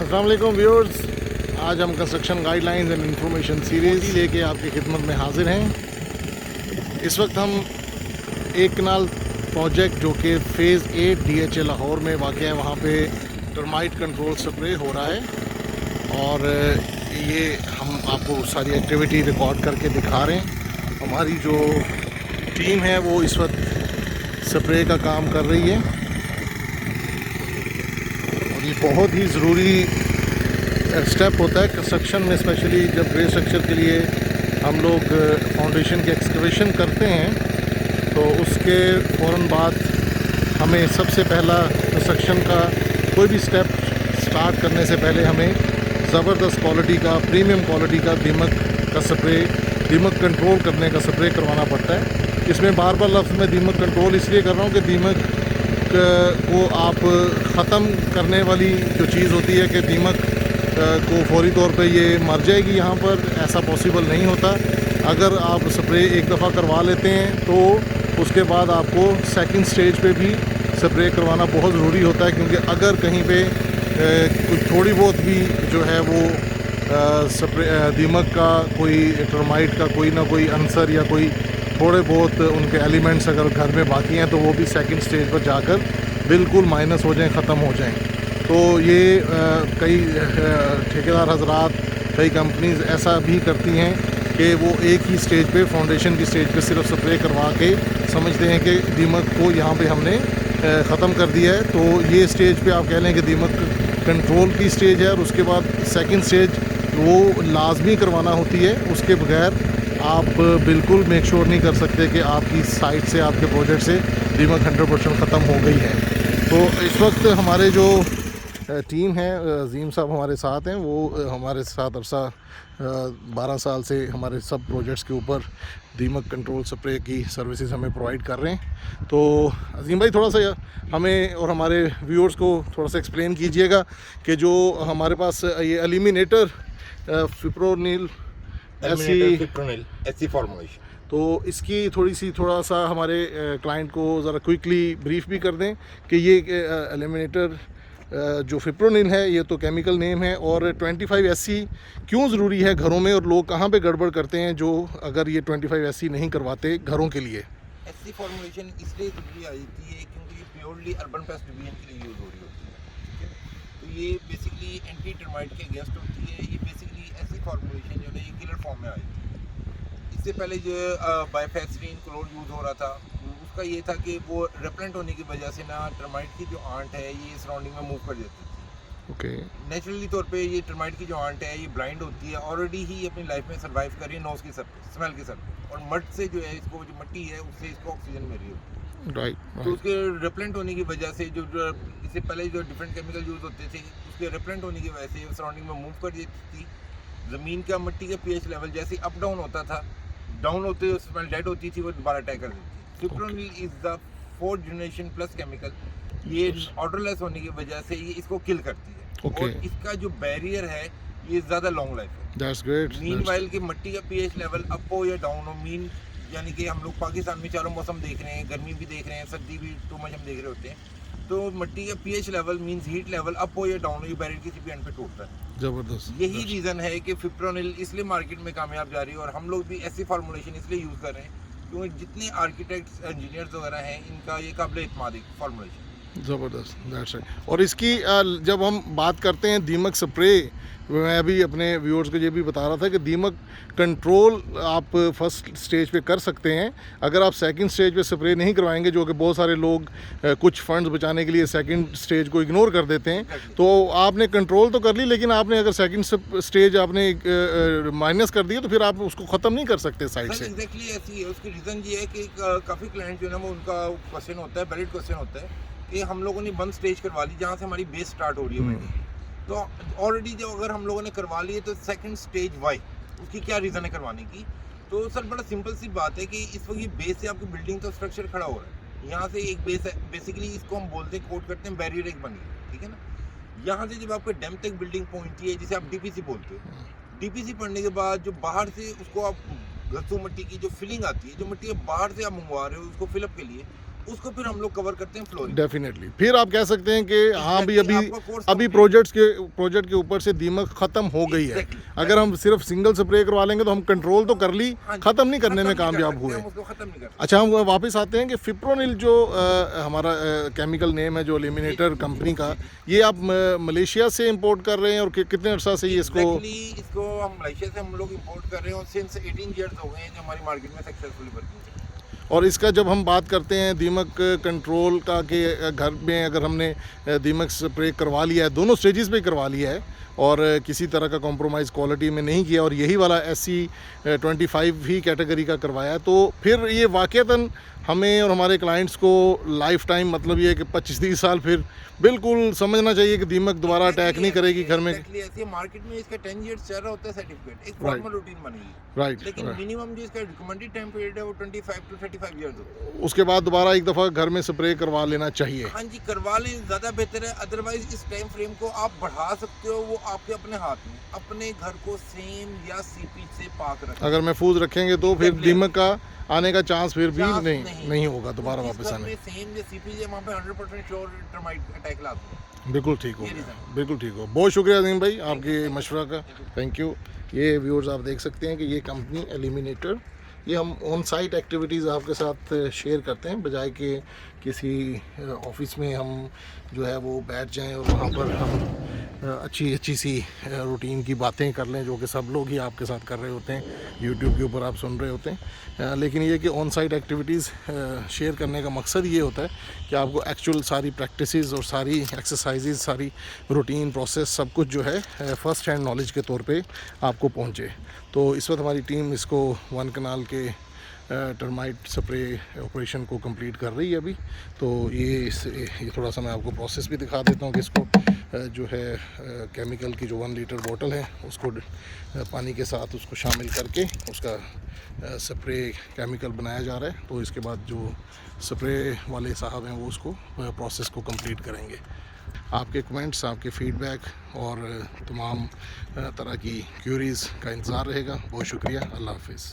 अस्सलाम वालेकुम व्यूअर्स, आज हम construction guidelines and information series लेके आपकी खिदमत में हाजिर हैं। इस वक्त हम एक कनाल प्रोजेक्ट जो कि फ़ेज़ 8 DHA लाहौर में वाक़ है, वहाँ पे टर्माइट कंट्रोल स्प्रे हो रहा है और ये हम आपको सारी एक्टिविटी रिकॉर्ड करके दिखा रहे हैं। हमारी जो टीम है वो इस वक्त स्प्रे का काम कर रही है और ये बहुत ही ज़रूरी स्टेप होता है कंस्ट्रक्शन में, स्पेशली जब ग्रे स्ट्रक्चर के लिए हम लोग फाउंडेशन की एक्सकवेशन करते हैं तो उसके फ़ौरन बाद हमें सबसे पहला कंस्ट्रक्शन का कोई भी स्टेप स्टार्ट करने से पहले हमें ज़बरदस्त क्वालिटी का, प्रीमियम क्वालिटी का दीमक का स्प्रे, दीमक कंट्रोल करने का स्प्रे करवाना पड़ता है। इसमें बार बार लफ्ज़ में दीमक कंट्रोल इसलिए कर रहा हूँ कि दीमक को आप ख़त्म करने वाली जो चीज़ होती है कि दीमक को फौरी तौर पे ये मर जाएगी, यहाँ पर ऐसा पॉसिबल नहीं होता। अगर आप स्प्रे एक दफ़ा करवा लेते हैं तो उसके बाद आपको सेकंड स्टेज पे भी स्प्रे करवाना बहुत ज़रूरी होता है, क्योंकि अगर कहीं पे कुछ थोड़ी बहुत भी जो है वो स्प्रे दीमक का, कोई टर्माइट का कोई ना कोई अंसर या कोई थोड़े बहुत उनके एलिमेंट्स अगर घर में बाकी हैं तो वो भी सेकंड स्टेज पर जाकर बिल्कुल माइनस हो जाएं, ख़त्म हो जाएं। तो ये कई ठेकेदार हजरात, कई कंपनीज़ ऐसा भी करती हैं कि वो एक ही स्टेज पे, फाउंडेशन की स्टेज पे सिर्फ स्प्रे करवा के समझते हैं कि दीमक को यहाँ पे हमने ख़त्म कर दिया है। तो ये स्टेज पे आप कह लें कि दीमक कंट्रोल की स्टेज है और उसके बाद सेकंड स्टेज वो लाजमी करवाना होती है। उसके बगैर आप बिल्कुल मेक श्योर नहीं कर सकते कि आपकी साइट से, आपके प्रोजेक्ट से दीमक 100% ख़त्म हो गई है। तो इस वक्त हमारे जो टीम है, अजीम साहब हमारे साथ हैं, वो हमारे साथ अरसा 12 साल से हमारे सब प्रोजेक्ट्स के ऊपर दीमक कंट्रोल स्प्रे की सर्विसेज हमें प्रोवाइड कर रहे हैं। तो अजीम भाई, थोड़ा सा हमें और हमारे व्यूअर्स को थोड़ा सा एक्सप्लेन कीजिएगा कि जो हमारे पास ये एलिमिनेटर फिप्रोनिल एसी फॉर्मुलेशन, तो इसकी थोड़ा सा हमारे क्लाइंट को ज़रा क्विकली ब्रीफ भी कर दें कि ये एलिमिनेटर जो फिप्रोनिल है ये तो केमिकल नेम है, और 25SC क्यों ज़रूरी है घरों में और लोग कहाँ पे गड़बड़ करते हैं जो अगर ये 25SC नहीं करवाते घरों के लिए। एसी फॉर्मुलेशन इसलिए ज़रूरी आ जाती है क्योंकि ये प्योरली अर्बन पेस्ट डिवीजन के लिए यूज़ हो रही होती है। ठीक है, तो ये बेसिकली एंटी टर्माइट के अगेंस्ट होती है। ये बेसिकली एसी फॉर्मुलेशन जो है ये किलर फॉर्म में आई थी। इससे पहले जो बाइफेक्सरीन क्लोर यूज़ हो रहा था, उसका ये था कि वो रेपेलेंट होने की वजह से ना टर्माइट की जो आंट है ये सराउंडिंग में मूव कर जाती थी। ओके, नेचुरली तौर पे ये टर्माइट की जो आंट है ये ब्लाइंड होती है, ऑलरेडी ही अपनी लाइफ में सर्वाइव कर रही है नोज़ की सर पे, स्मेल की सर पे, और मड से जो है इसको, जो मिट्टी है उससे इसको ऑक्सीजन मिल रही होती है। राइट। तो उसके रेपेलेंट होने की वजह से जो इससे पहले जो डिफरेंट केमिकल यूज़ होते थे उसके रेपेलेंट होने की वजह से सराउंडिंग में मूव कर जाती थी। ज़मीन का, मिट्टी का pH लेवल जैसे अप डाउन होता था, डाउन होते स्मेल डेड होती थी, वो दोबारा अटैक कर देती थी। Fipronil is the 4th generation plus chemical. ये ऑर्डरलेस होने की वजह से ये इसको किल करती है। और इसका जो बैरियर है ये ज़्यादा लॉन्ग लाइफ है। That's great. मीनवाइल कि मिट्टी का pH लेवल अप हो या डाउन हो, मीन यानी कि हम लोग पाकिस्तान में चारों मौसम देख रहे हैं, गर्मी भी देख रहे हैं, सर्दी भी टू मच हम देख रहे होते हैं, तो मिट्टी का pH level means heat level up हो या डाउन हो, ये बैरियर किसी भी एंड पे टूटता है। ज़बरदस्त। यही रीज़न है कि फिप्रोनिल इसलिए मार्केट में कामयाब जा रही है और हम लोग भी ऐसी फॉर्मुलेशन इसलिए यूज़ कर रहे हैं क्योंकि जितने आर्किटेक्ट्स, इंजीनियर्स वगैरह हैं, इनका ये काबिल इत्मीनान फॉर्मुलेशन। ज़बरदस्त, दैट्स राइट। और इसकी जब हम बात करते हैं दीमक स्प्रे, मैं अभी अपने व्यूअर्स को ये भी बता रहा था कि दीमक कंट्रोल आप फर्स्ट स्टेज पे कर सकते हैं। अगर आप सेकंड स्टेज पे स्प्रे नहीं करवाएंगे, जो कि बहुत सारे लोग कुछ फंड्स बचाने के लिए सेकंड स्टेज को इग्नोर कर देते हैं, तो आपने कंट्रोल तो कर ली, लेकिन आपने अगर सेकंड स्टेज आपने माइनस कर दिया तो फिर आप उसको ख़त्म नहीं कर सकते साइड से। एग्जैक्टली ऐसी है। उसकी रीज़न ये है कि काफ़ी क्लाइंट जो है ना, वो उनका क्वेश्चन होता है, वैलिड क्वेश्चन होता है कि हम लोगों ने 1 स्टेज करवा ली जहाँ से हमारी बेस स्टार्ट हो रही है। तो ऑलरेडी जो अगर हम लोगों ने करवा ली है तो सेकंड स्टेज वाई, उसकी क्या रीज़न है करवाने की? तो सर बड़ा सिंपल सी बात है कि इस वक्त ये बेस से आपकी बिल्डिंग का स्ट्रक्चर खड़ा हो रहा है। यहाँ से एक बेस है, बेसिकली इसको हम बोलते हैं, कोट करते हैं बैरियर एक बनी है, ठीक है ना। यहाँ से जब आपके डैम तक बिल्डिंग पहुँचती है, जिसे आप DPC बोलते हो, DPC पढ़ने के बाद जो बाहर से उसको आप घसू मिट्टी की जो फिलिंग आती है, जो मिट्टी बाहर से आप मंगवा रहे हो उसको फिलअप के लिए, उसको फिर हम लोग कवर करते हैं फ्लोरिंग। डेफिनेटली फिर आप कह सकते हैं कि हाँ भी Exactly, अभी आपका course अभी complete- प्रोजेक्ट के ऊपर से दीमक ख़त्म हो गई है। Exactly, अगर हम सिर्फ सिंगल स्प्रे करवा लेंगे तो हम कंट्रोल तो कर ली, हाँ जी, ख़त्म नहीं करने में खत्म नहीं कर कामयाब सकते, हुए। हम उसको खत्म नहीं कर सकते। अच्छा, हम वापस आते हैं कि फिप्रोनिल जो हमारा केमिकल नेम है जो एलिमिनेटर कंपनी का, ये आप मलेशिया से इंपोर्ट कर रहे हैं और कितने अर्सा से ये इसको? Exactly, इसको हम मलेशिया से हम लोग इंपोर्ट कर रहे हैं और सिंस 18 ईयर्स हो गए हैं जो हमारी मार्केट में सक्सेसफुली वर्किंग है। और इसका जब हम बात करते हैं दीमक कंट्रोल का कि घर में अगर हमने दीमक स्प्रे करवा लिया है, दोनों स्टेजेस पे करवा लिया है और किसी तरह का कॉम्प्रोमाइज़ क्वालिटी में नहीं किया और यही वाला SC25 ही कैटेगरी का करवाया है, तो फिर ये वाक़तन हमें और हमारे क्लाइंट्स को लाइफ टाइम, मतलब ये है कि 25-30 साल फिर बिल्कुल समझना चाहिए कि दीमक दोबारा अटैक नहीं करेगी घर में। Exactly, ऐसे मार्केट में इसका 10 ईयर्स चल रहा होता है सर्टिफिकेट, एक फॉर्मल रूटीन बनेगी। राइट, लेकिन मिनिमम जो इसका रिकमेंडेड टाइम पीरियड है वो 25 to 35 ईयर्स होता है। उसके बाद दोबारा एक दफ़ा घर में स्प्रे करवा लेना चाहिए। हाँ जी, करवा लें ज़्यादा बेहतर है, अदरवाइज इस टाइम फ्रेम को आप बढ़ा सकते हो, वो आपके अपने हाथ में। अपने घर को सेम या सीपी से पाक रखें। अगर महफूज रखेंगे तो फिर Exactly. दीमक का आने का चांस फिर भी चांस नहीं होगा दोबारा जिस वापस घर आने। में सेम जो सीपी है वहाँ पे 100% श्योर टर्माइट अटैक लाते हैं। बिल्कुल ठीक हो ये गया, reason। बिल्कुल ठीक हो। बहुत शुक्रिया अजीम भाई आपके मशवरा का, थैंक यू। ये व्यूअर्स आप देख सकते हैं कि ये कंपनी एलिमिनेटर, ये हम ऑन साइट एक्टिविटीज़ आपके साथ शेयर करते हैं, बजाय कि किसी ऑफिस में हम जो है वो बैठ जाएं और वहाँ पर हम अच्छी सी रूटीन की बातें कर लें, जो कि सब लोग ही आपके साथ कर रहे होते हैं, यूट्यूब के ऊपर आप सुन रहे होते हैं। लेकिन ये कि ऑन साइट एक्टिविटीज़ शेयर करने का मकसद ये होता है कि आपको एक्चुअल सारी प्रैक्टिसेस और सारी एक्सरसाइजेज, सारी रूटीन प्रोसेस, सब कुछ जो है फ़र्स्ट हैंड नॉलेज के तौर पे आपको पहुँचे। तो इस वक्त हमारी टीम इसको वन कनाल के टर्माइट स्प्रे ऑपरेशन को कंप्लीट कर रही है अभी। तो ये थोड़ा सा मैं आपको प्रोसेस भी दिखा देता हूँ कि इसको जो है केमिकल की जो 1 लीटर बोतल है उसको पानी के साथ उसको शामिल करके उसका स्प्रे केमिकल बनाया जा रहा है। तो इसके बाद जो स्प्रे वाले साहब हैं वो उसको प्रोसेस को कंप्लीट करेंगे। आपके कमेंट्स, आपके फीडबैक और तमाम तरह की क्यूरीज़ का इंतज़ार रहेगा। बहुत शुक्रिया, अल्लाह हाफिज़।